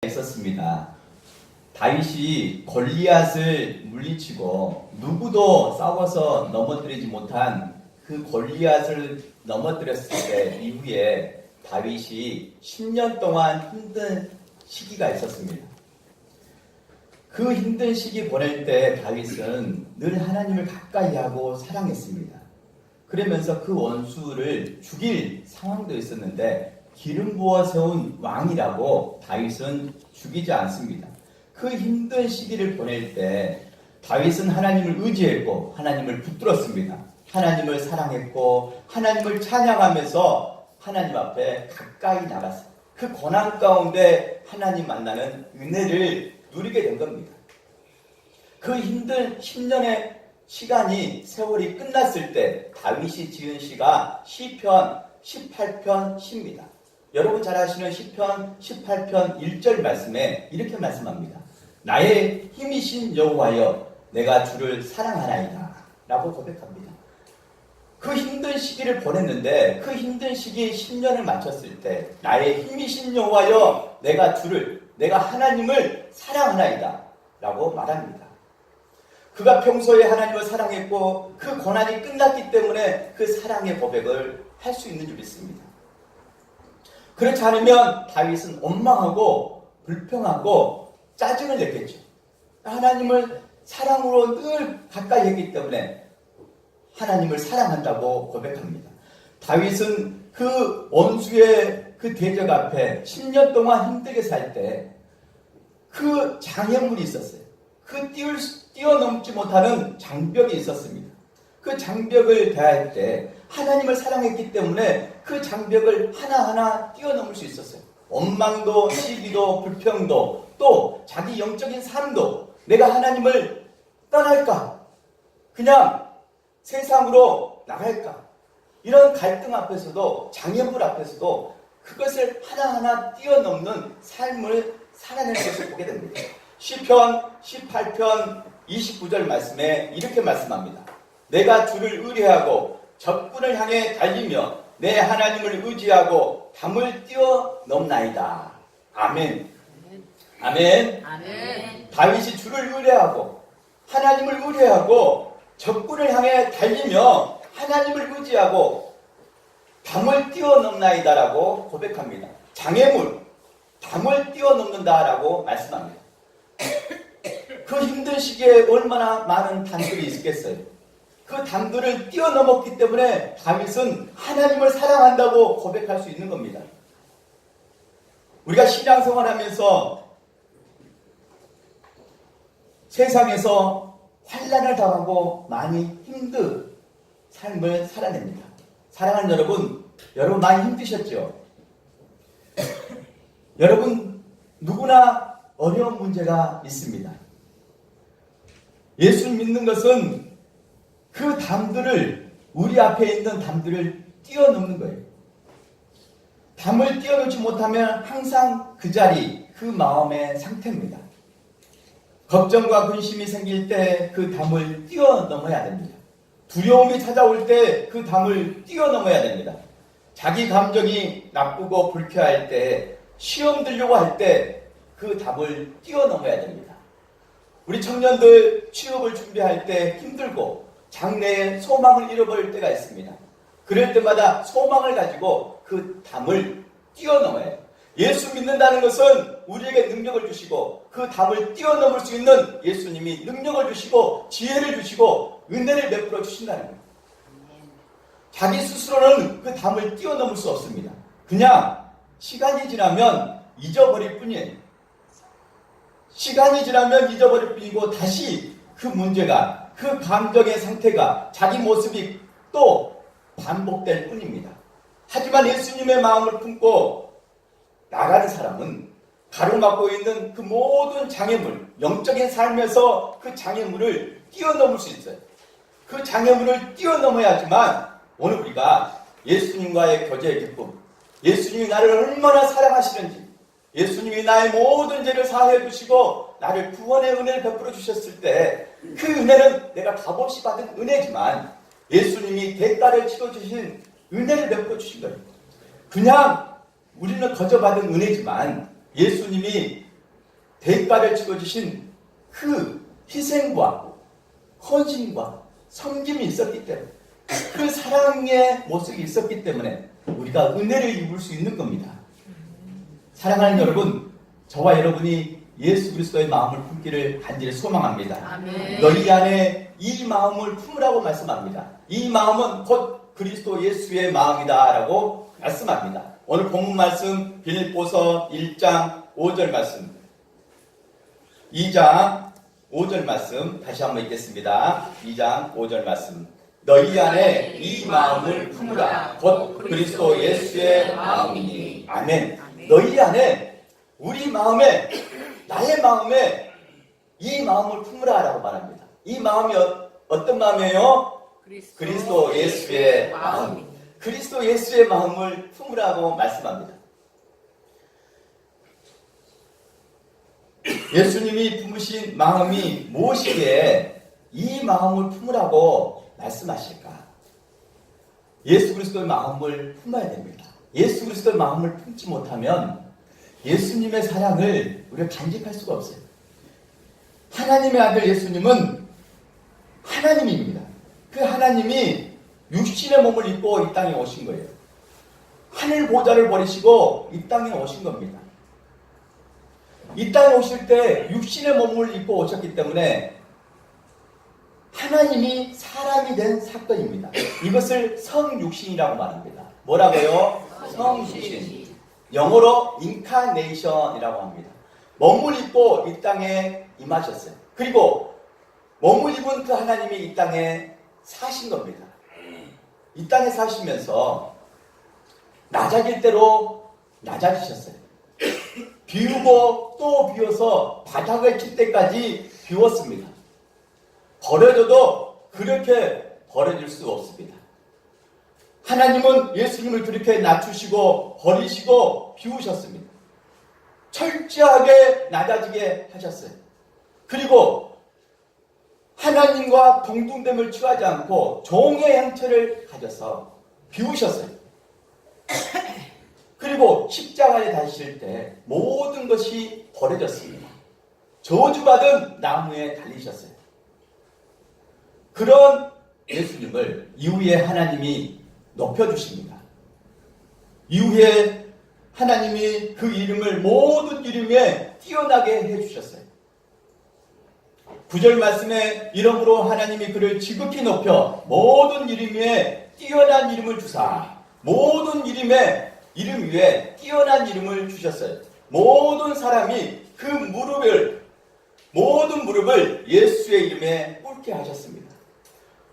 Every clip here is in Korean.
있었습니다. 다윗이 골리앗을 물리치고 누구도 싸워서 넘어뜨리지 못한 그 골리앗을 넘어뜨렸을 때 이후에 다윗이 10년 동안 힘든 시기가 있었습니다. 그 힘든 시기 보낼 때 다윗은 늘 하나님을 가까이 하고 사랑했습니다. 그러면서 그 원수를 죽일 상황도 있었는데 기름 부어 세운 왕이라고 다윗은 죽이지 않습니다. 그 힘든 시기를 보낼 때 다윗은 하나님을 의지했고 하나님을 붙들었습니다. 하나님을 사랑했고 하나님을 찬양하면서 하나님 앞에 가까이 나갔어요. 그 고난 가운데 하나님 만나는 은혜를 누리게 된 겁니다. 그 힘든 10년의 시간이 세월이 끝났을 때 다윗이 지은 시가 시편 18편 시입니다. 여러분 잘 아시는 시편 18편 1절 말씀에 이렇게 말씀합니다. 나의 힘이신 여호와여 내가 주를 사랑하나이다 라고 고백합니다. 그 힘든 시기를 보냈는데 그 힘든 시기 10년을 마쳤을 때 나의 힘이신 여호와여 내가 하나님을 사랑하나이다 라고 말합니다. 그가 평소에 하나님을 사랑했고 그 고난이 끝났기 때문에 그 사랑의 고백을 할 수 있는 줄 믿습니다. 그렇지 않으면 다윗은 원망하고 불평하고 짜증을 냈겠죠. 하나님을 사랑으로 늘 가까이 했기 때문에 하나님을 사랑한다고 고백합니다. 다윗은 그 원수의 그 대적 앞에 10년 동안 힘들게 살 때 그 장애물이 있었어요. 그 뛰어넘지 못하는 장벽이 있었습니다. 그 장벽을 대할 때 하나님을 사랑했기 때문에 그 장벽을 하나하나 뛰어넘을 수 있었어요. 원망도, 시기도, 불평도, 또 자기 영적인 삶도 내가 하나님을 떠날까? 그냥 세상으로 나갈까? 이런 갈등 앞에서도 장애물 앞에서도 그것을 하나하나 뛰어넘는 삶을 살아낼 것을 보게 됩니다. 시편 18편 29절 말씀에 이렇게 말씀합니다. 내가 주를 의뢰하고 적군을 향해 달리며 내 하나님을 의지하고 담을 뛰어넘나이다. 아멘. 아멘. 아멘. 다윗이 주를 의뢰하고 하나님을 의뢰하고 적군을 향해 달리며 하나님을 의지하고 담을 뛰어넘나이다라고 고백합니다. 장애물, 담을 뛰어넘는다라고 말씀합니다. 그 힘든 시기에 얼마나 많은 담들이 있겠어요. 그 담들을 뛰어넘었기 때문에 다윗은 하나님을 사랑한다고 고백할 수 있는 겁니다. 우리가 신앙생활하면서 세상에서 환난을 당하고 많이 힘든 삶을 살아냅니다. 사랑하는 여러분 많이 힘드셨죠? 여러분 누구나 어려운 문제가 있습니다. 예수 믿는 것은 그 담들을 우리 앞에 있는 담들을 뛰어넘는 거예요. 담을 뛰어넘지 못하면 항상 그 자리, 그 마음의 상태입니다. 걱정과 근심이 생길 때 그 담을 뛰어넘어야 됩니다. 두려움이 찾아올 때 그 담을 뛰어넘어야 됩니다. 자기 감정이 나쁘고 불쾌할 때, 시험 들려고 할 때 그 담을 뛰어넘어야 됩니다. 우리 청년들 취업을 준비할 때 힘들고 장래에 소망을 잃어버릴 때가 있습니다. 그럴 때마다 소망을 가지고 그 담을 뛰어넘어야 해요. 예수 믿는다는 것은 우리에게 능력을 주시고 그 담을 뛰어넘을 수 있는 예수님이 능력을 주시고 지혜를 주시고 은혜를 베풀어 주신다는 거예요. 자기 스스로는 그 담을 뛰어넘을 수 없습니다. 그냥 시간이 지나면 잊어버릴 뿐이에요. 시간이 지나면 잊어버릴 뿐이고 다시 그 문제가, 그 감정의 상태가, 자기 모습이 또 반복될 뿐입니다. 하지만 예수님의 마음을 품고 나가는 사람은 가로막고 있는 그 모든 장애물, 영적인 삶에서 그 장애물을 뛰어넘을 수 있어요. 그 장애물을 뛰어넘어야지만 오늘 우리가 예수님과의 교제의 기쁨, 예수님이 나를 얼마나 사랑하시는지, 예수님이 나의 모든 죄를 사하여 주시고 나를 구원의 은혜를 베풀어 주셨을 때 그 은혜는 내가 값없이 받은 은혜지만 예수님이 대가를 치러 주신 은혜를 베풀어 주신 거예요. 그냥 우리는 거저 받은 은혜지만 예수님이 대가를 치러주신 그 희생과 헌신과 섬김이 있었기 때문에, 그 사랑의 모습이 있었기 때문에 우리가 은혜를 입을 수 있는 겁니다. 사랑하는 여러분, 저와 여러분이 예수 그리스도의 마음을 품기를 간절히 소망합니다. 아멘. 너희 안에 이 마음을 품으라고 말씀합니다. 이 마음은 곧 그리스도 예수의 마음이다 라고 말씀합니다. 오늘 본문 말씀 빌립보서 1장 5절 말씀, 2장 5절 말씀 다시 한번 읽겠습니다. 2장 5절 말씀. 너희 안에 이 마음을 품으라. 곧 그리스도 예수의 마음이니. 아멘. 너희 안에, 우리 마음에, 나의 마음에 이 마음을 품으라 라고 말합니다. 이 마음이 어떤 마음이에요? 그리스도 예수의 마음. 그리스도 예수의 마음을 품으라고 말씀합니다. 예수님이 품으신 마음이 무엇이기에 이 마음을 품으라고 말씀하실까? 예수 그리스도의 마음을 품어야 됩니다. 예수 그리스도의 마음을 품지 못하면 예수님의 사랑을 우리가 간직할 수가 없어요. 하나님의 아들 예수님은 하나님입니다. 그 하나님이 육신의 몸을 입고 이 땅에 오신 거예요. 하늘 보좌를 버리시고 이 땅에 오신 겁니다. 이 땅에 오실 때 육신의 몸을 입고 오셨기 때문에 하나님이 사람이 된 사건입니다. 이것을 성육신이라고 말합니다. 뭐라고요? 성육신. 영어로 인카네이션이라고 합니다. 몸을 입고 이 땅에 임하셨어요. 그리고 몸을 입은 그 하나님이 이 땅에 사신 겁니다. 이 땅에 사시면서 낮아질 대로 낮아지셨어요. 비우고 또 비워서 바닥을 칠 때까지 비웠습니다. 버려져도 그렇게 버려질 수 없습니다. 하나님은 예수님을 그렇게 낮추시고 버리시고 비우셨습니다. 철저하게 낮아지게 하셨어요. 그리고 하나님과 동등됨을 취하지 않고 종의 형체를 가져서 비우셨어요. 그리고 십자가에 달리실 때 모든 것이 버려졌습니다. 저주받은 나무에 달리셨어요. 그런 예수님을 이후에 하나님이 높여주십니다. 이후에 하나님이 그 이름을 모든 이름에 뛰어나게 해주셨어요. 9절 말씀에 이름으로 하나님이 그를 지극히 높여 모든 이름 위에 뛰어난 이름을 주사 모든 이름 위에 뛰어난 이름을 주셨어요. 모든 사람이 그 모든 무릎을 예수의 이름에 꿇게 하셨습니다.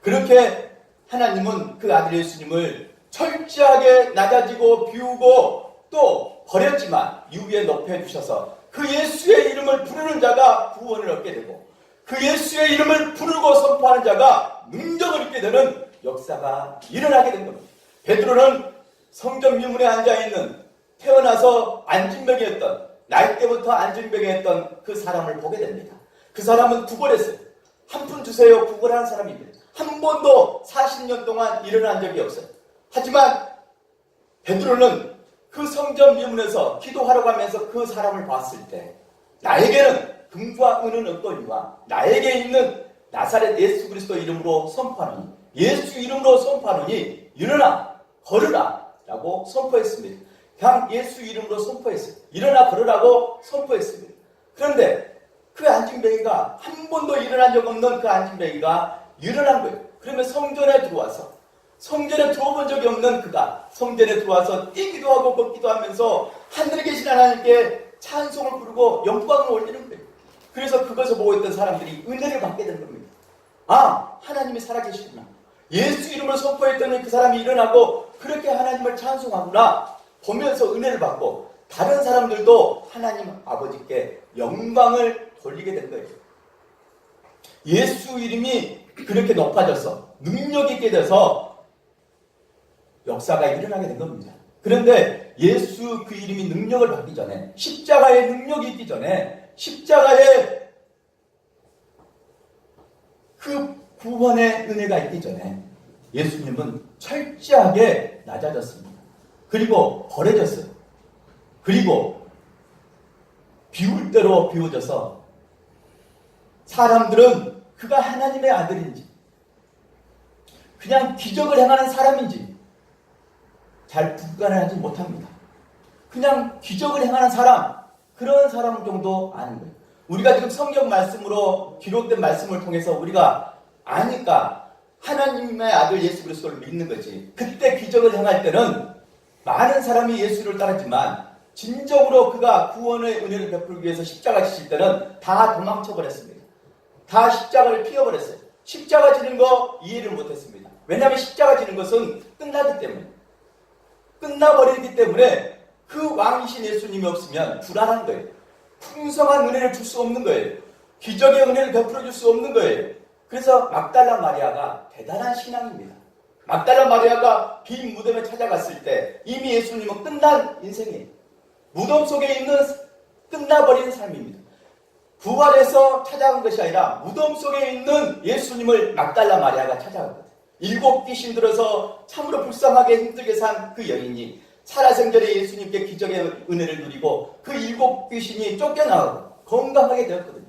그렇게 하나님은 그 아들 예수님을 철저하게 낮아지고 비우고 또 버렸지만 이후에 높여주셔서 그 예수의 이름을 부르는 자가 구원을 얻게 되고 그 예수의 이름을 부르고 선포하는 자가 능력을 얻게 되는 역사가 일어나게 된 겁니다. 베드로는 성전 미문에 앉아있는 태어나서 안진병이었던 나이 때부터 안진병이었던 그 사람을 보게 됩니다. 그 사람은 구걸했어요. 한 푼 주세요 구걸하는 사람입니다. 한 번도 40년 동안 일어난 적이 없어요. 하지만 베드로는 그 성전 미문에서 기도하러 가면서 그 사람을 봤을 때 나에게는 금과 은은 없거니와 나에게 있는 나사렛 예수 그리스도 이름으로 선포하노니 예수 이름으로 선포하노니 일어나 걸으라 라고 선포했습니다. 그냥 예수 이름으로 선포했어요. 일어나 걸으라고 선포했습니다. 그런데 그 안진뱅이가 한 번도 일어난 적 없는 그 안진뱅이가 일어난 거예요. 그러면 성전에 들어와서 성전에 들어본 적이 없는 그가 성전에 들어와서 뛰기도 하고 걷기도 하면서 하늘에 계신 하나님께 찬송을 부르고 영광을 올리는 거예요. 그래서 그것을 보고 있던 사람들이 은혜를 받게 된 겁니다. 아, 하나님이 살아계시구나. 예수 이름을 선포했더니 그 사람이 일어나고 그렇게 하나님을 찬송하구나 보면서 은혜를 받고 다른 사람들도 하나님 아버지께 영광을 돌리게 된 거예요. 예수 이름이 그렇게 높아져서 능력 있게 돼서 역사가 일어나게 된 겁니다. 그런데 예수 그 이름이 능력을 받기 전에 십자가의 능력이 있기 전에 십자가의 그 구원의 은혜가 있기 전에 예수님은 철저하게 낮아졌습니다. 그리고 버려졌어요. 그리고 비울 대로 비워져서 사람들은 그가 하나님의 아들인지 그냥 기적을 행하는 사람인지 잘 구분하지 못합니다. 그냥 기적을 행하는 사람, 그런 사람 정도 아는 거예요. 우리가 지금 성경 말씀으로 기록된 말씀을 통해서 우리가 아니까 하나님의 아들 예수 그리스도를 믿는 거지. 그때 기적을 행할 때는 많은 사람이 예수를 따랐지만 진정으로 그가 구원의 은혜를 베풀기 위해서 십자가 지실 때는 다 도망쳐 버렸습니다. 다 십자가를 피워버렸어요. 십자가 지는 거 이해를 못했습니다. 왜냐하면 십자가 지는 것은 끝나기 때문에, 끝나버리기 때문에 그 왕이신 예수님이 없으면 불안한 거예요. 풍성한 은혜를 줄 수 없는 거예요. 기적의 은혜를 베풀어 줄 수 없는 거예요. 그래서 막달라 마리아가 대단한 신앙입니다. 막달라 마리아가 빈 무덤에 찾아갔을 때 이미 예수님은 끝난 인생이에요. 무덤 속에 있는 끝나버린 삶입니다. 부활해서 찾아간 것이 아니라 무덤 속에 있는 예수님을 막달라 마리아가 찾아갔거든요. 7 귀신 들어서 참으로 불쌍하게 힘들게 산 그 여인이 살아생전에 예수님께 기적의 은혜를 누리고 그 7 귀신이 쫓겨나가고 건강하게 되었거든요.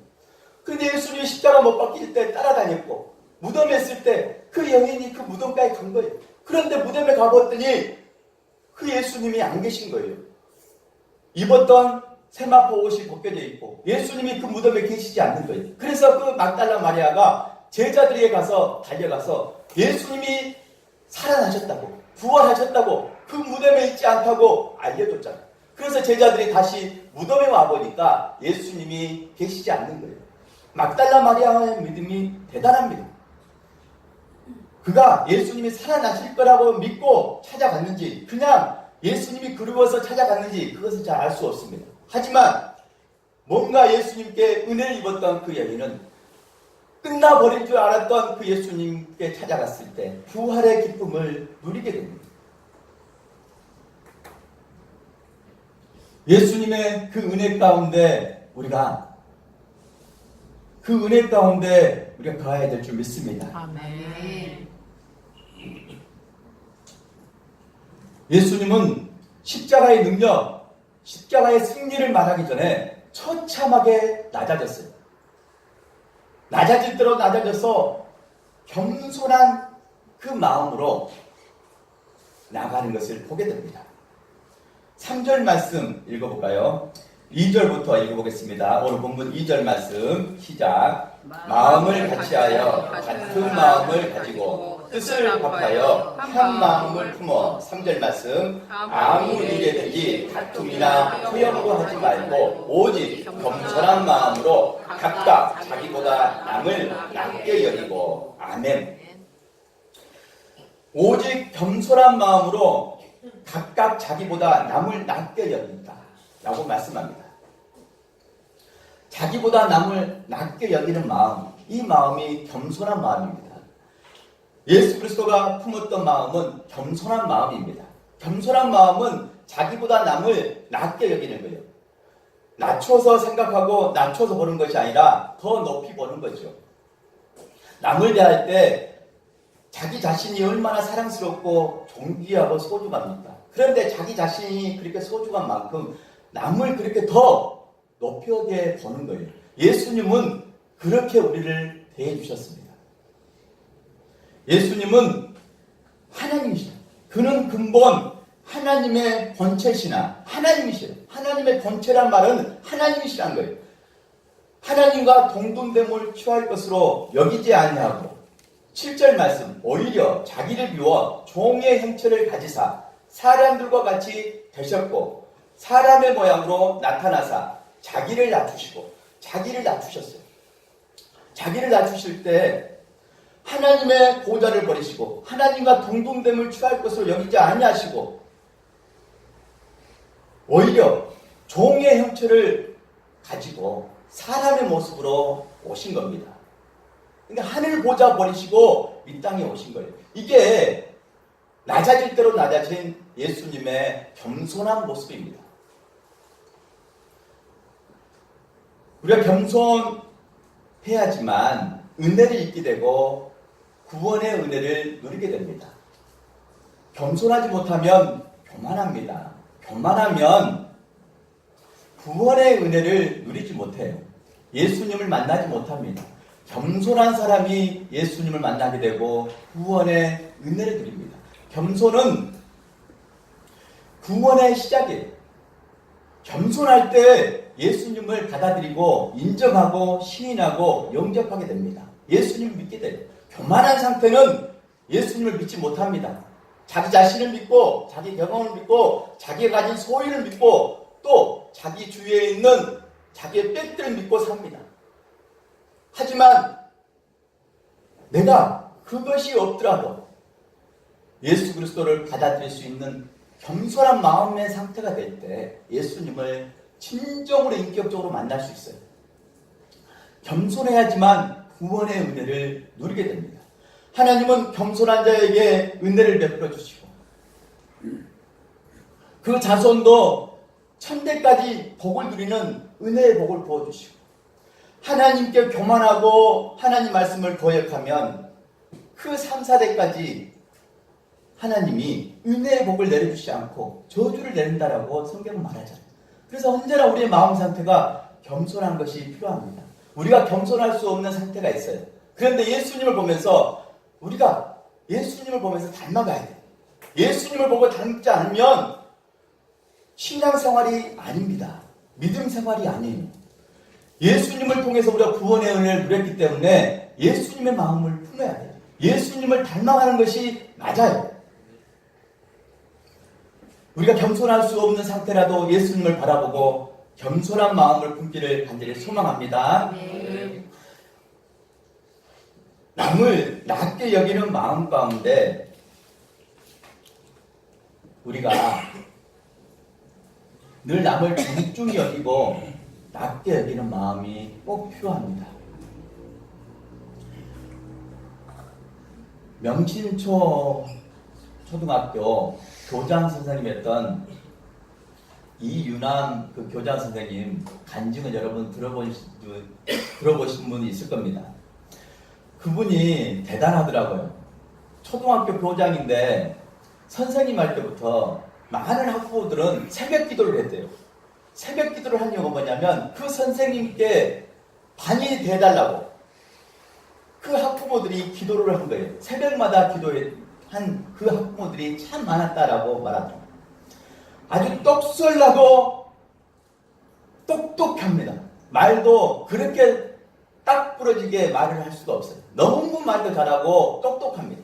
그런데 예수님이 십자가 못 박힐 때 따라다녔고 무덤에 있을 때 그 여인이 그 무덤까지 간 거예요. 그런데 무덤에 가봤더니 그 예수님이 안 계신 거예요. 입었던 세마포 옷이 벗겨져 있고 예수님이 그 무덤에 계시지 않는 거예요. 그래서 그 막달라 마리아가 제자들에게 가서 달려가서 예수님이 살아나셨다고, 부활하셨다고, 그 무덤에 있지 않다고 알려줬잖아요. 그래서 제자들이 다시 무덤에 와보니까 예수님이 계시지 않는 거예요. 막달라 마리아의 믿음이 대단합니다. 그가 예수님이 살아나실 거라고 믿고 찾아갔는지 그냥 예수님이 그리워서 찾아갔는지 그것은 잘 알 수 없습니다. 하지만 뭔가 예수님께 은혜를 입었던 그 여인은 끝나버릴 줄 알았던 그 예수님께 찾아갔을 때 부활의 기쁨을 누리게 됩니다. 예수님의 그 은혜 가운데 우리가 거해야 될 줄 믿습니다. 아멘. 예수님은 십자가의 능력, 십자가의 승리를 말하기 전에 처참하게 낮아졌어요. 낮아질 대로 낮아져서 겸손한 그 마음으로 나가는 것을 보게 됩니다. 3절 말씀 읽어볼까요? 2절부터 읽어보겠습니다. 오늘 본문 2절 말씀 시작. 마음을 같이하여 같은 마음을 가지고 뜻을 합하여 한 마음을 품어. 3절 말씀. 아무 일에든지 다툼이나 소연구하지 말고 오직 겸손한 마음으로 각각 자기보다 남을 낮게 여기고. 아멘. 오직 겸손한 마음으로 각각 자기보다 남을 낮게 여긴다 라고 말씀합니다. 자기보다 남을 낮게 여기는 마음, 이 마음이 겸손한 마음입니다. 예수 그리스도가 품었던 마음은 겸손한 마음입니다. 겸손한 마음은 자기보다 남을 낮게 여기는 거예요. 낮춰서 생각하고 낮춰서 보는 것이 아니라 더 높이 보는 거죠. 남을 대할 때 자기 자신이 얼마나 사랑스럽고 존귀하고 소중합니까? 그런데 자기 자신이 그렇게 소중한 만큼 남을 그렇게 더 높게 보는 거예요. 예수님은 그렇게 우리를 대해 주셨습니다. 예수님은 하나님이시다. 그는 근본 하나님의 본체시나 하나님이시다. 하나님의 본체란 말은 하나님이시란 거예요. 하나님과 동등됨을 취할 것으로 여기지 아니하고 7절 말씀, 오히려 자기를 비워 종의 형체를 가지사 사람들과 같이 되셨고 사람의 모양으로 나타나사 자기를 낮추시고, 자기를 낮추셨어요. 자기를 낮추실 때 하나님의 보좌를 버리시고 하나님과 동등됨을 취할 것으로 여기지 아니하시고 오히려 종의 형체를 가지고 사람의 모습으로 오신 겁니다. 그러니까 하늘 보좌 버리시고 이 땅에 오신 거예요. 이게 낮아질 대로 낮아진 예수님의 겸손한 모습입니다. 우리가 겸손해야지만 은혜를 잊게 되고 구원의 은혜를 누리게 됩니다. 겸손하지 못하면 교만합니다. 교만하면 구원의 은혜를 누리지 못해요. 예수님을 만나지 못합니다. 겸손한 사람이 예수님을 만나게 되고 구원의 은혜를 누립니다. 겸손은 구원의 시작이에요. 겸손할 때 예수님을 받아들이고 인정하고 시인하고 영접하게 됩니다. 예수님을 믿게 돼요. 교만한 상태는 예수님을 믿지 못합니다. 자기 자신을 믿고 자기 경험을 믿고 자기가 가진 소유를 믿고 또 자기 주위에 있는 자기의 뺏들을 믿고 삽니다. 하지만 내가 그것이 없더라도 예수 그리스도를 받아들일 수 있는 겸손한 마음의 상태가 될 때 예수님을 진정으로 인격적으로 만날 수 있어요. 겸손해야지만 구원의 은혜를 누리게 됩니다. 하나님은 겸손한 자에게 은혜를 베풀어 주시고 그 자손도 천대까지 복을 누리는 은혜의 복을 부어주시고 하나님께 교만하고 하나님 말씀을 거역하면 그 3, 4대까지 하나님이 은혜의 복을 내려주지 않고 저주를 내린다라고 성경은 말하잖아요. 그래서 언제나 우리의 마음 상태가 겸손한 것이 필요합니다. 우리가 겸손할 수 없는 상태가 있어요. 그런데 예수님을 보면서 우리가 예수님을 보면서 닮아가야 돼요. 예수님을 보고 닮지 않으면 신앙생활이 아닙니다. 믿음생활이 아니에요. 예수님을 통해서 우리가 구원의 은혜를 누렸기 때문에 예수님의 마음을 품어야 돼요. 예수님을 닮아가는 것이 맞아요. 우리가 겸손할 수 없는 상태라도 예수님을 바라보고 겸손한 마음을 품기를 간절히 소망합니다. 남을 낮게 여기는 마음 가운데 우리가 늘 남을 존중히 여기고 낮게 여기는 마음이 꼭 필요합니다. 명신초 초등학교 교장 선생님이었던 이유남 그 교장 선생님 간증은 여러분 들어보신 분이 있을 겁니다. 그분이 대단하더라고요. 초등학교 교장인데 선생님 할 때부터 많은 학부모들은 새벽 기도를 했대요. 새벽 기도를 한 이유가 뭐냐면 그 선생님께 반이 돼달라고 그 학부모들이 기도를 한 거예요. 새벽마다 기도한 그 학부모들이 참 많았다라고 말하죠. 아주 똑설나고 똑똑합니다. 말도 그렇게 딱 부러지게 말을 할 수가 없어요. 너무 말도 잘하고 똑똑합니다.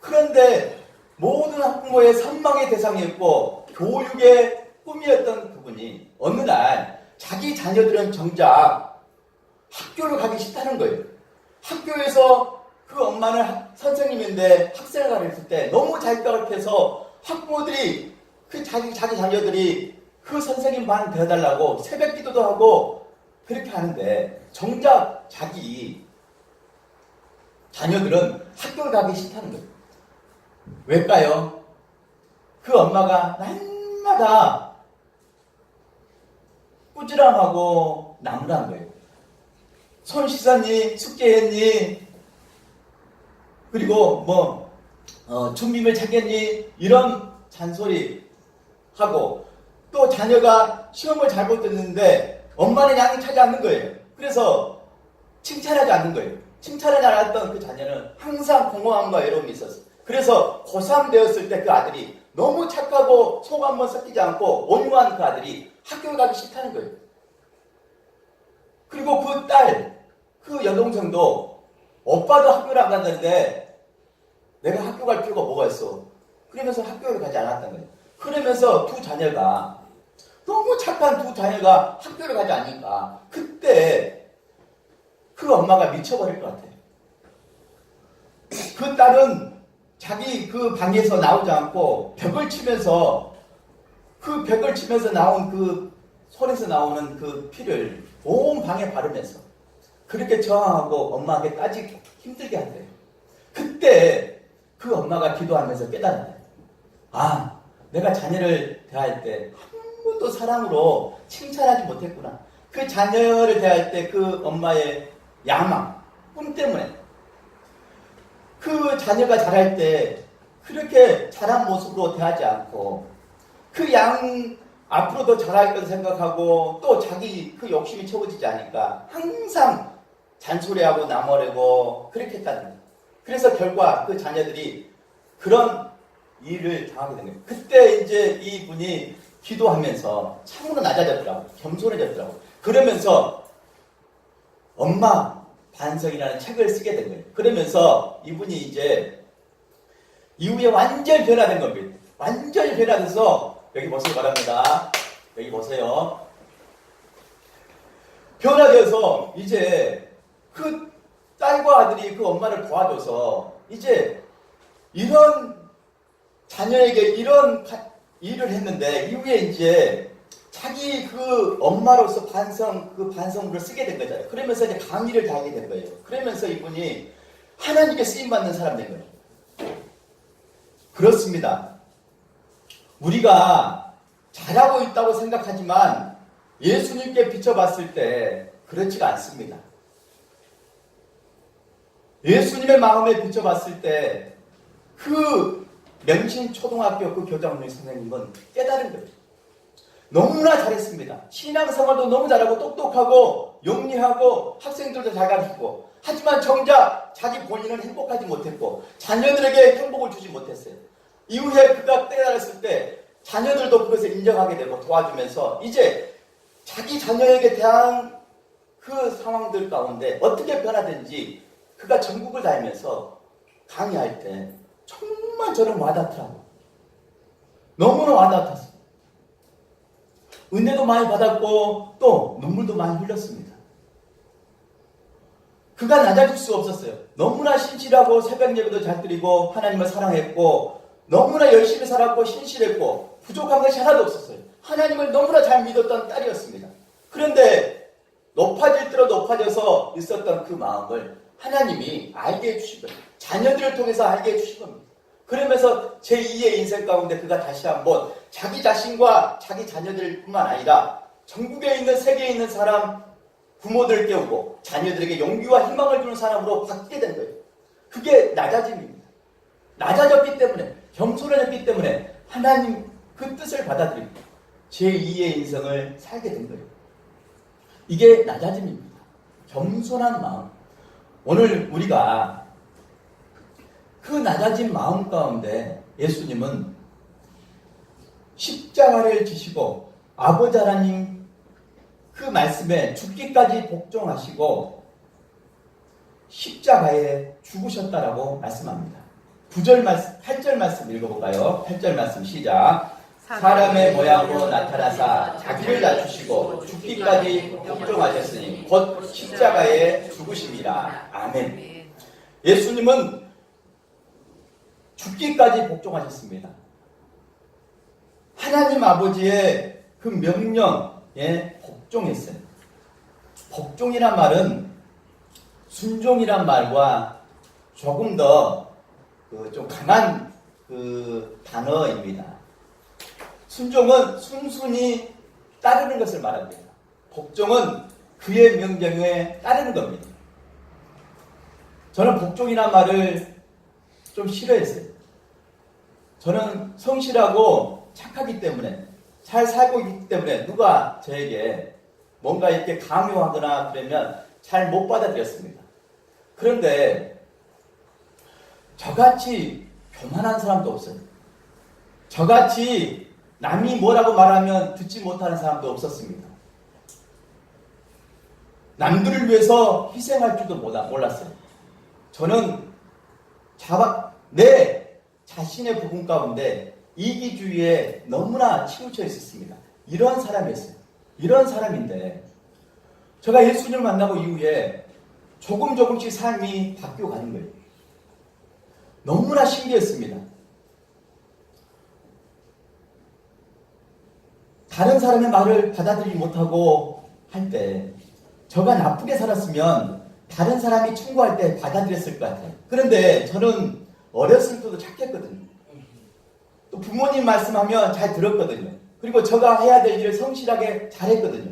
그런데 모든 학부모의 선망의 대상이었고 교육의 꿈이었던 그분이 어느 날 자기 자녀들은 정작 학교를 가기 싫다는 거예요. 학교에서 그 엄마는 선생님인데 학생을 가르칠 때 너무 자격각해서 학부모들이 그 자기 자녀들이 그 선생님 반 되어달라고 새벽 기도도 하고 그렇게 하는데 정작 자기 자녀들은 학교를 가기 싫다는 거예요. 왜일까요? 그 엄마가 날마다 꾸지람하고 나무란 거예요. 손 씻었니? 숙제했니? 그리고 준비물 찾겠니? 이런 잔소리 하고 또 자녀가 시험을 잘못 듣는데 엄마는 양을 않는 거예요. 그래서 칭찬하지 않는 거예요. 칭찬하지 않았던 그 자녀는 항상 공허함과 외로움이 있었어요. 그래서 고3 되었을 때 그 아들이 너무 착하고 속 한번 섞이지 않고 온유한 그 아들이 학교를 가기 싫다는 거예요. 그리고 그 딸, 그 여동생도 오빠도 학교를 안 갔는데 내가 학교 갈 필요가 뭐가 있어. 그러면서 학교를 가지 않았던 거예요. 그러면서 두 자녀가 너무 착한 두 자녀가 학교를 가지 않으니까 그때 그 엄마가 미쳐버릴 것 같아요. 그 딸은 자기 그 방에서 나오지 않고 벽을 치면서 그 벽을 치면서 나온 그 손에서 나오는 그 피를 온 방에 바르면서 그렇게 저항하고 엄마에게 따지고 힘들게 한대요. 그때 그 엄마가 기도하면서 깨달아요. 아, 내가 자녀를 대할 때 한 번도 사랑으로 칭찬하지 못했구나. 그 자녀를 대할 때 그 엄마의 야망, 꿈 때문에 그 자녀가 자랄 때 그렇게 자란 모습으로 대하지 않고 그 앞으로 더 잘할 것을 생각하고 또 자기 그 욕심이 채워지지 않으니까 항상 잔소리하고 나무래고 그렇게 했다는 거예요. 그래서 결과 그 자녀들이 그런 일을 당하게 된 거예요. 그때 이제 이분이 기도하면서 참으로 낮아졌더라고. 겸손해졌더라고. 그러면서 엄마 반성이라는 책을 쓰게 된 거예요. 그러면서 이분이 이제 이후에 완전히 변화된 겁니다. 완전히 변화돼서 여기 보시기 바랍니다. 여기 보세요. 변화되어서 이제 그 딸과 아들이 그 엄마를 도와줘서 이제 이런 자녀에게 이런 일을 했는데 이후에 이제 자기 그 엄마로서 반성문을 쓰게 된 거잖아요. 그러면서 이제 강의를 다하게 된 거예요. 그러면서 이분이 하나님께 쓰임받는 사람 된 거예요. 그렇습니다. 우리가 잘하고 있다고 생각하지만 예수님께 비춰봤을 때 그렇지가 않습니다. 예수님의 마음에 비춰봤을 때 그 명신초등학교 그 교장님 선생님은 깨달은 거예요. 너무나 잘했습니다. 신앙생활도 너무 잘하고 똑똑하고 영리하고 학생들도 잘 가르치고 하지만 정작 자기 본인은 행복하지 못했고 자녀들에게 행복을 주지 못했어요. 이후에 그가 깨달았을 때 자녀들도 그것을 인정하게 되고 도와주면서 이제 자기 자녀에게 대한 그 상황들 가운데 어떻게 변화된지 그가 전국을 다니면서 강의할 때 정말 저는 와닿더라고요. 너무나 와닿았어요. 은혜도 많이 받았고 또 눈물도 많이 흘렸습니다. 그가 낮아질 수가 없었어요. 너무나 신실하고 새벽 예배도 잘 드리고 하나님을 사랑했고 너무나 열심히 살았고 신실했고 부족한 것이 하나도 없었어요. 하나님을 너무나 잘 믿었던 딸이었습니다. 그런데 높아질 대로 높아져서 있었던 그 마음을 하나님이 알게 해주신 거예요. 자녀들을 통해서 알게 해주신 겁니다. 그러면서 제2의 인생 가운데 그가 다시 한번 자기 자신과 자기 자녀들뿐만 아니라 전국에 있는 세계에 있는 사람 부모들을 깨우고 자녀들에게 용기와 희망을 주는 사람으로 바뀌게 된 거예요. 그게 낮아짐입니다. 낮아졌기 때문에 겸손해졌기 때문에 하나님 그 뜻을 받아들이고 제2의 인생을 살게 된 거예요. 이게 낮아짐입니다. 겸손한 마음. 오늘 우리가 그 낮아진 마음 가운데 예수님은 십자가를 지시고 아버지 하나님 그 말씀에 죽기까지 복종하시고 십자가에 죽으셨다라고 말씀합니다. 8절 말씀 읽어볼까요? 8절 말씀 시작. 사람의 모양으로 나타나사 자기를 낮추시고 죽기까지 복종하셨으니 곧 십자가에 죽으십니다. 아멘. 예수님은 죽기까지 복종하셨습니다. 하나님 아버지의 그 명령에 복종했어요. 복종이란 말은 순종이란 말과 조금 더 좀 강한 그 단어입니다. 순종은 순순히 따르는 것을 말합니다. 복종은 그의 명령에 따르는 겁니다. 저는 복종이란 말을 좀 싫어했어요. 저는 성실하고 착하기 때문에 잘 살고 있기 때문에 누가 저에게 뭔가 이렇게 강요하거나 그러면 잘 못 받아들였습니다. 그런데 저같이 교만한 사람도 없어요. 저같이 남이 뭐라고 말하면 듣지 못하는 사람도 없었습니다. 남들을 위해서 희생할 줄도 몰랐어요. 저는 내 자신의 부분 가운데 이기주의에 너무나 치우쳐 있었습니다. 이런 사람이었어요. 이런 사람인데 제가 예수님을 만나고 이후에 조금씩 삶이 바뀌어가는 거예요. 너무나 신기했습니다. 다른 사람의 말을 받아들이지 못하고 할 때 저가 나쁘게 살았으면 다른 사람이 충고할 때 받아들였을 것 같아요. 그런데 저는 어렸을 때도 착했거든요. 또 부모님 말씀하면 잘 들었거든요. 그리고 제가 해야 될 일을 성실하게 잘했거든요.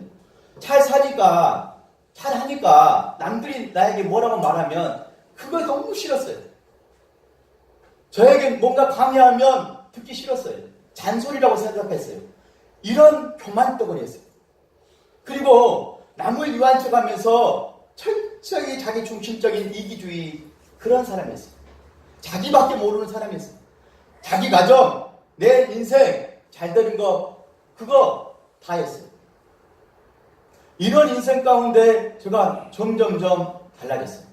잘 사니까 잘하니까 남들이 나에게 뭐라고 말하면 그거 너무 싫었어요. 저에게 뭔가 강요하면 듣기 싫었어요. 잔소리라고 생각했어요. 이런 교만떡을 했어요. 그리고 남을 위한 척하면서 철저히 자기 중심적인 이기주의 그런 사람이었어요. 자기밖에 모르는 사람이었어요. 자기 가정, 내 인생 잘 되는 거 그거 다 했어요. 이런 인생 가운데 제가 점점점 달라졌어요.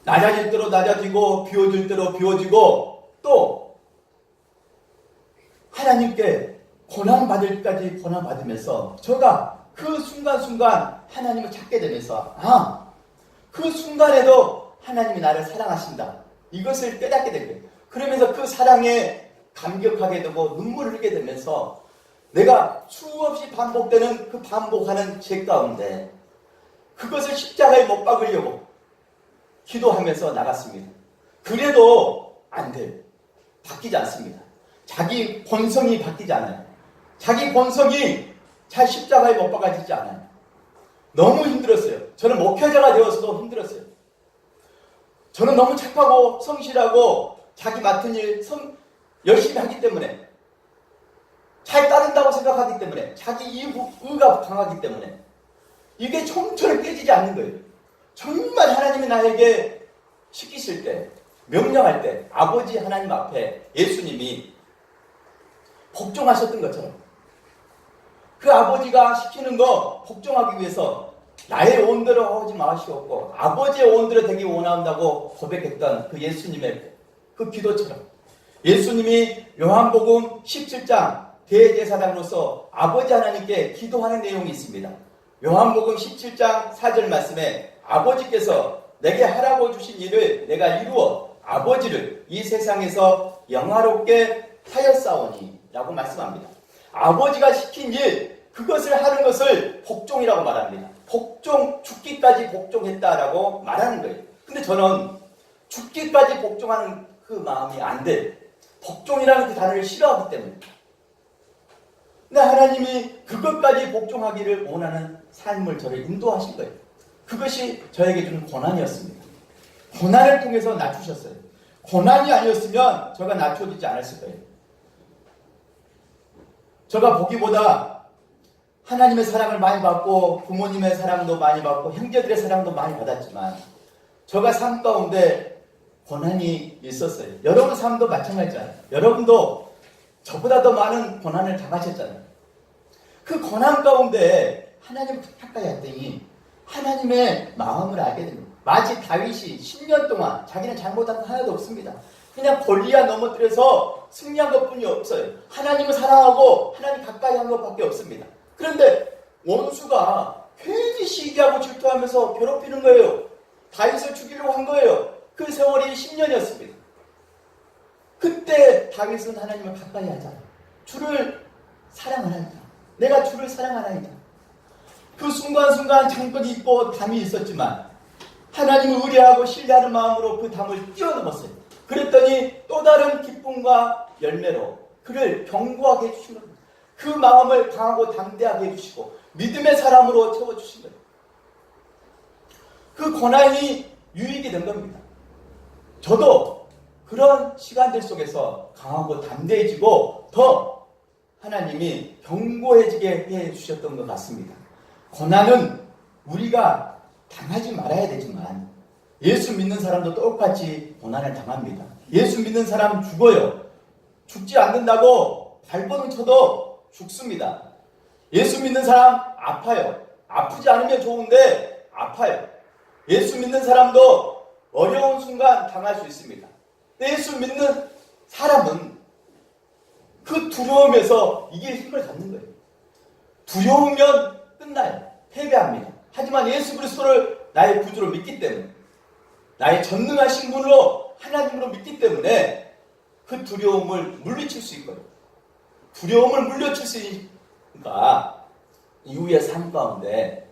낮아질 대로 낮아지고 비워질 대로 비워지고 또 하나님께 고난받을 때까지 고난받으면서 제가 그 순간순간 하나님을 찾게 되면서 그 순간에도 하나님이 나를 사랑하신다. 이것을 깨닫게 된 거예요. 그러면서 그 사랑에 감격하게 되고 눈물을 흘리게 되면서 내가 수없이 반복되는 그 반복하는 죄 가운데 그것을 십자가에 못 박으려고 기도하면서 나갔습니다. 그래도 안 돼요. 바뀌지 않습니다. 자기 본성이 바뀌지 않아요. 자기 본성이 잘 십자가에 못 박아지지 않아요. 너무 힘들었어요. 저는 목회자가 되어서도 힘들었어요. 저는 너무 착하고 성실하고 자기 맡은 일 열심히 하기 때문에 잘 따른다고 생각하기 때문에 자기 이의가 강하기 때문에 이게 처음처럼 깨지지 않는 거예요. 정말 하나님이 나에게 시키실 때 명령할 때 아버지 하나님 앞에 예수님이 복종하셨던 것처럼 그 아버지가 시키는 거 복종하기 위해서 나의 온대로 하지 마시옵고 아버지의 온대로 되기 원한다고 고백했던 그 예수님의 그 기도처럼 예수님이 요한복음 17장 대제사장으로서 아버지 하나님께 기도하는 내용이 있습니다. 요한복음 17장 4절 말씀에 아버지께서 내게 하라고 주신 일을 내가 이루어 아버지를 이 세상에서 영화롭게 하였사오니 라고 말씀합니다. 아버지가 시킨 일 그것을 하는 것을 복종이라고 말합니다. 복종, 죽기까지 복종했다라고 말하는 거예요. 근데 저는 죽기까지 복종하는 그 마음이 안 돼요. 복종이라는 그 단어를 싫어하기 때문에. 근데 하나님이 그것까지 복종하기를 원하는 삶을 저를 인도하신 거예요. 그것이 저에게 주는 고난이었습니다. 고난을 통해서 낮추셨어요. 고난이 아니었으면 제가 낮춰지지 않았을 거예요. 제가 보기보다 하나님의 사랑을 많이 받고 부모님의 사랑도 많이 받고 형제들의 사랑도 많이 받았지만 제가 삶 가운데 고난이 있었어요. 여러분 삶도 마찬가지잖아요. 여러분도 저보다 더 많은 고난을 당하셨잖아요. 그 고난 가운데 하나님을 가까이 했더니 하나님의 마음을 알게 됩니다. 마치 다윗이 10년 동안 자기는 잘못한 거 하나도 없습니다. 그냥 골리앗 넘어뜨려서 승리한 것뿐이 없어요. 하나님을 사랑하고 하나님 가까이 한 것밖에 없습니다. 그런데 원수가 괜히 시기하고 질투하면서 괴롭히는 거예요. 다윗을 죽이려고 한 거예요. 그 세월이 10년이었습니다. 그때 다윗은 하나님을 가까이 하자. 주를 사랑하나이다. 내가 주를 사랑하나이다. 그 순간순간 장벽이 있고 담이 있었지만 하나님을 의뢰하고 신뢰하는 마음으로 그 담을 뛰어넘었어요. 그랬더니 또 다른 기쁨과 열매로 그를 견고하게 해주신 겁니다. 그 마음을 강하고 담대하게 해주시고 믿음의 사람으로 채워주신 거예요. 그 고난이 유익이 된 겁니다. 저도 그런 시간들 속에서 강하고 담대해지고 더 하나님이 견고해지게 해주셨던 것 같습니다. 고난은 우리가 당하지 말아야 되지만 예수 믿는 사람도 똑같이 고난을 당합니다. 예수 믿는 사람 죽어요. 죽지 않는다고 발버둥 쳐도 죽습니다. 예수 믿는 사람 아파요. 아프지 않으면 좋은데 아파요. 예수 믿는 사람도 어려운 순간 당할 수 있습니다. 예수 믿는 사람은 그 두려움에서 이게 힘을 갖는 거예요. 두려우면 끝나요. 패배합니다. 하지만 예수 그리스도를 나의 구주로 믿기 때문에 나의 전능하신 분으로 하나님으로 믿기 때문에 그 두려움을 물리칠 수 있거든요. 두려움을 물리칠 수 있으니까 이후의 삶 가운데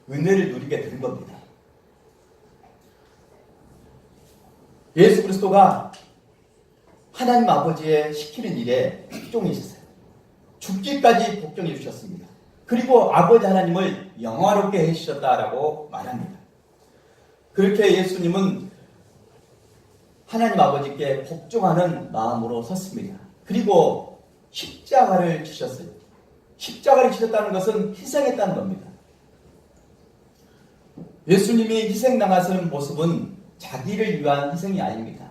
은혜를 누리게 된 겁니다. 예수 그리스도가 하나님 아버지의 시키는 일에 복종이셨어요. 죽기까지 복종해 주셨습니다. 그리고 아버지 하나님을 영화롭게 해주셨다라고 말합니다. 그렇게 예수님은 하나님 아버지께 복종하는 마음으로 섰습니다. 그리고 십자가를 지셨어요. 십자가를 지셨다는 것은 희생했다는 겁니다. 예수님이 희생당하시는 모습은 자기를 위한 희생이 아닙니다.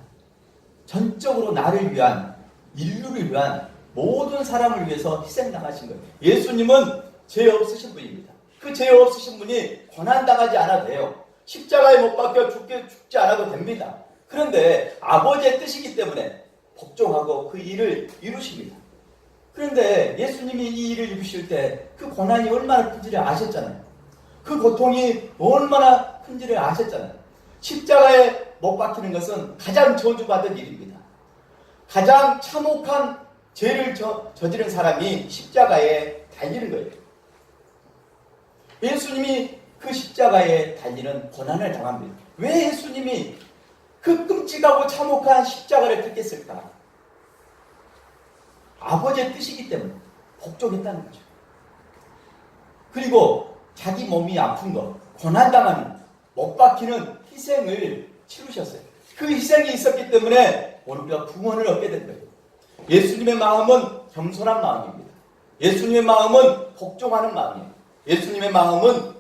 전적으로 나를 위한, 인류를 위한 모든 사람을 위해서 희생당하신 거예요. 예수님은 죄 없으신 분입니다. 그 죄 없으신 분이 고난당하지 않아도 돼요. 십자가에 못 박혀 죽지 않아도 됩니다. 그런데 아버지의 뜻이기 때문에 복종하고 그 일을 이루십니다. 그런데 예수님이 이 일을 이루실 때 그 고난이 얼마나 큰지를 아셨잖아요. 그 고통이 얼마나 큰지를 아셨잖아요. 십자가에 못 박히는 것은 가장 저주받은 일입니다. 가장 참혹한 죄를 저지른 사람이 십자가에 달리는 거예요. 예수님이 그 십자가에 달리는 고난을 당합니다. 왜 예수님이 그 끔찍하고 참혹한 십자가를 택했을까? 아버지의 뜻이기 때문에 복종했다는 거죠. 그리고 자기 몸이 아픈 것, 고난당하는, 못 박히는 희생을 치르셨어요. 그 희생이 있었기 때문에 오늘 우리가 구원을 얻게 된 거예요. 예수님의 마음은 겸손한 마음입니다. 예수님의 마음은 복종하는 마음이에요. 예수님의 마음은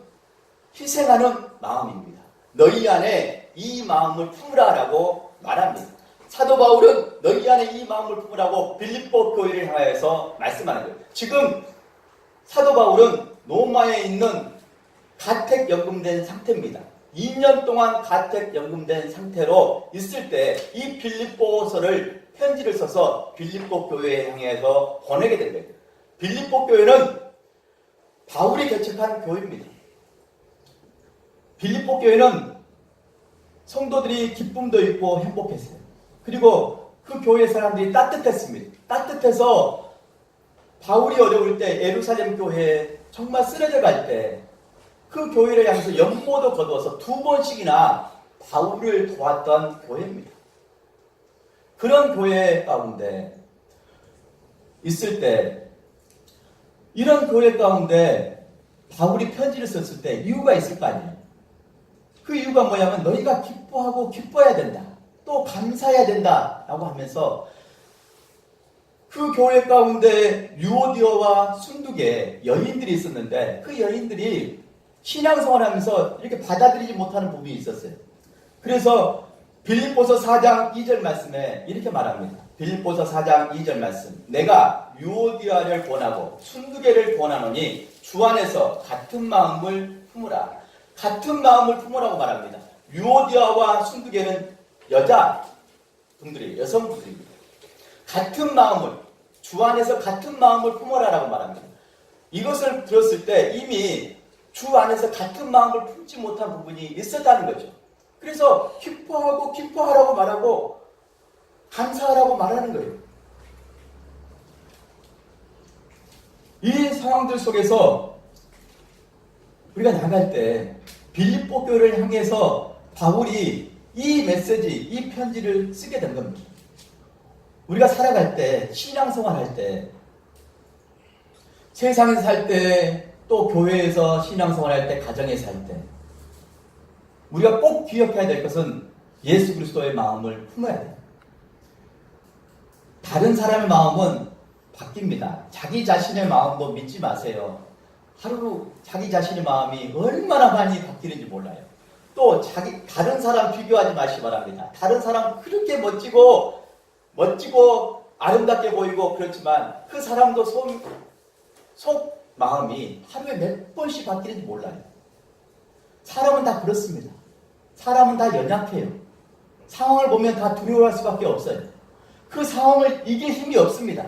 희생하는 마음입니다. 너희 안에 이 마음을 품으라라고 말합니다. 사도 바울은 너희 안에 이 마음을 품으라고 빌립보 교회를 향하여서 말씀하는 거예요. 지금 사도 바울은 로마에 있는 가택연금된 상태입니다. 2년 동안 가택연금된 상태로 있을 때 이 빌립보서를 편지를 써서 빌립보 교회에 향해서 보내게 된 거예요. 빌립보 교회는 바울이 개척한 교회입니다. 빌립보 교회는 성도들이 기쁨도 있고 행복했어요. 그리고 그 교회 사람들이 따뜻했습니다. 따뜻해서 바울이 어려울 때 예루살렘 교회에 정말 쓰러져 갈 때 그 교회를 향해서 연보도 거두어서 2번씩이나 바울을 도왔던 교회입니다. 그런 교회 가운데 있을 때 이런 교회 가운데 바울이 편지를 썼을 때 이유가 있을 거 아니에요. 그 이유가 뭐냐면 너희가 기뻐하고 기뻐해야 된다. 또 감사해야 된다라고 하면서 그 교회 가운데 유오디오와 순두계 여인들이 있었는데 그 여인들이 신앙생활하면서 이렇게 받아들이지 못하는 부분이 있었어요. 그래서 빌립보서 4장 2절 말씀에 이렇게 말합니다. 빌립보서 4장 2절 말씀. 내가 유오디아를 권하고 순두계를 권하노니 주 안에서 같은 마음을 품으라. 같은 마음을 품으라고 말합니다. 유오디아와 순두계는 여자분들이에요. 여성분들입니다. 같은 마음을, 주 안에서 같은 마음을 품어라라고 말합니다. 이것을 들었을 때 이미 주 안에서 같은 마음을 품지 못한 부분이 있었다는 거죠. 그래서 기뻐하고 기뻐하라고 말하고 감사하라고 말하는 거예요. 이 상황들 속에서 우리가 나갈 때 빌립보 교회를 향해서 바울이 이 메시지, 이 편지를 쓰게 된 겁니다. 우리가 살아갈 때, 신앙생활 할 때, 세상에서 살 때, 또 교회에서 신앙생활 할 때, 가정에서 살 때, 우리가 꼭 기억해야 될 것은 예수 그리스도의 마음을 품어야 돼요. 다른 사람의 마음은 바뀝니다. 자기 자신의 마음도 믿지 마세요. 하루 자기 자신의 마음이 얼마나 많이 바뀌는지 몰라요. 또 다른 사람 비교하지 마시기 바랍니다. 다른 사람 그렇게 멋지고 아름답게 보이고 그렇지만 그 사람도 속 마음이 하루에 몇 번씩 바뀌는지 몰라요. 사람은 다 그렇습니다. 사람은 다 연약해요. 상황을 보면 다 두려워할 수밖에 없어요. 그 상황을 이길 힘이 없습니다.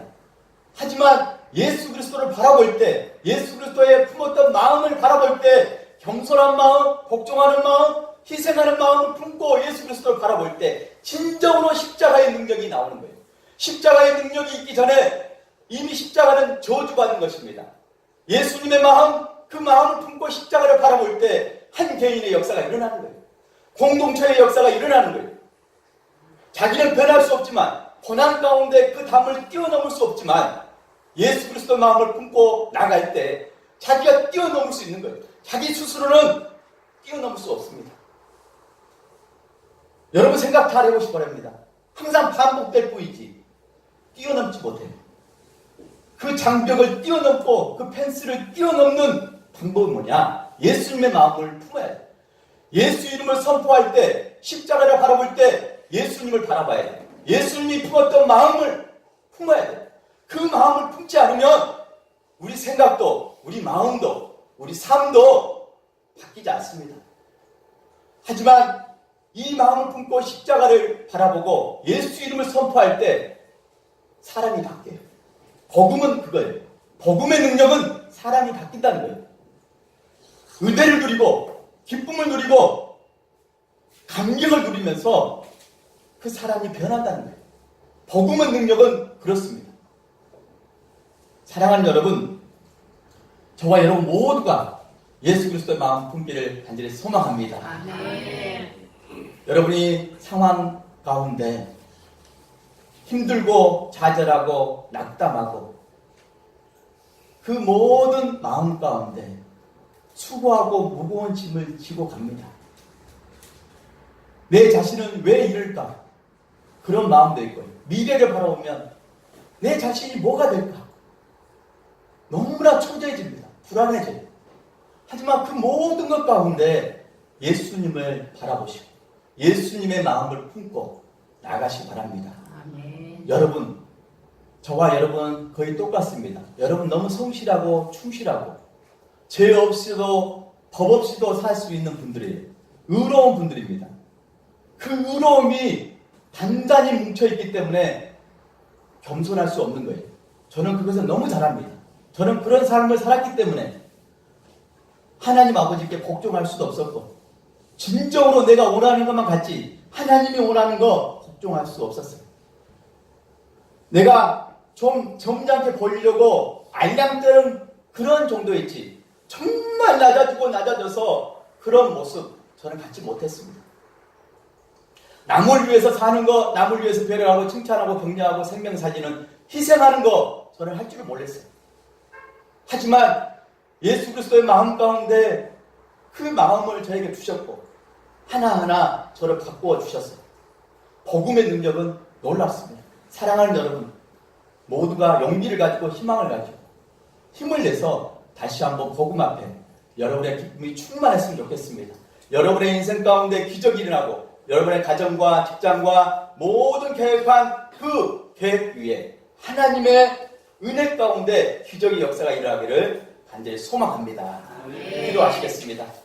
하지만 예수 그리스도를 바라볼 때, 예수 그리스도의 품었던 마음을 바라볼 때, 겸손한 마음, 복종하는 마음, 희생하는 마음을 품고 예수 그리스도를 바라볼 때 진정으로 십자가의 능력이 나오는 거예요. 십자가의 능력이 있기 전에 이미 십자가는 저주받은 것입니다. 예수님의 마음, 그 마음을 품고 십자가를 바라볼 때 한 개인의 역사가 일어나는 거예요. 공동체의 역사가 일어나는 거예요. 자기는 변할 수 없지만, 고난 가운데 그 담을 뛰어넘을 수 없지만 예수 그리스도의 마음을 품고 나갈 때 자기가 뛰어넘을 수 있는 거예요. 자기 스스로는 뛰어넘을 수 없습니다. 여러분 생각 잘 해보시기 바랍니다. 항상 반복될 뿐이지 뛰어넘지 못해요. 그 장벽을 뛰어넘고 그 펜스를 뛰어넘는 방법은 뭐냐? 예수님의 마음을 품어야 돼. 예수 이름을 선포할 때, 십자가를 바라볼 때 예수님을 바라봐야 돼. 예수님이 품었던 마음을 품어야 돼. 그 마음을 품지 않으면 우리 생각도, 우리 마음도, 우리 삶도 바뀌지 않습니다. 하지만 이 마음을 품고 십자가를 바라보고 예수 이름을 선포할 때 사람이 바뀌어요. 복음은 그거예요. 복음의 능력은 사람이 바뀐다는 거예요. 은혜를 누리고 기쁨을 누리고 감격을 누리면서 그 사람이 변한다는 거예요. 복음의 능력은 그렇습니다. 사랑하는 여러분, 저와 여러분 모두가 예수 그리스도의 마음 품기를 간절히 소망합니다. 아멘. 여러분이 상황 가운데 힘들고 좌절하고 낙담하고 그 모든 마음 가운데 수고하고 무거운 짐을 지고 갑니다. 내 자신은 왜 이럴까? 그런 마음도 있고요. 미래를 바라보면 내 자신이 뭐가 될까? 너무나 초조해집니다. 불안해져요. 하지만 그 모든 것 가운데 예수님을 바라보시고 예수님의 마음을 품고 나가시기 바랍니다. 아멘. 여러분, 저와 여러분은 거의 똑같습니다. 여러분 너무 성실하고 충실하고 죄 없이도 법 없이도 살 수 있는 분들이에요. 의로운 분들입니다. 그 의로움이 단단히 뭉쳐있기 때문에 겸손할 수 없는 거예요. 저는 그것을 너무 잘합니다. 저는 그런 삶을 살았기 때문에 하나님 아버지께 복종할 수도 없었고 진정으로 내가 원하는 것만 갖지 하나님이 원하는 거 복종할 수 없었어요. 내가 좀 점잖게 보이려고 알량뜨는 그런 정도였지 정말 낮아지고 낮아져서 그런 모습 저는 갖지 못했습니다. 남을 위해서 사는 거, 남을 위해서 배려하고 칭찬하고 격려하고 생명사지는 희생하는 거 저는 할 줄을 몰랐어요. 하지만 예수 그리스도의 마음 가운데 그 마음을 저에게 주셨고 하나하나 저를 바꾸어 주셨어요. 복음의 능력은 놀랍습니다. 사랑하는 여러분, 모두가 용기를 가지고 희망을 가지고 힘을 내서 다시 한번 복음 앞에 여러분의 기쁨이 충만했으면 좋겠습니다. 여러분의 인생 가운데 기적이 일어나고 여러분의 가정과 직장과 모든 계획한 그 계획 위에 하나님의 은혜 가운데 기적의 역사가 일어나기를 간절히 소망합니다. 기도하시겠습니다.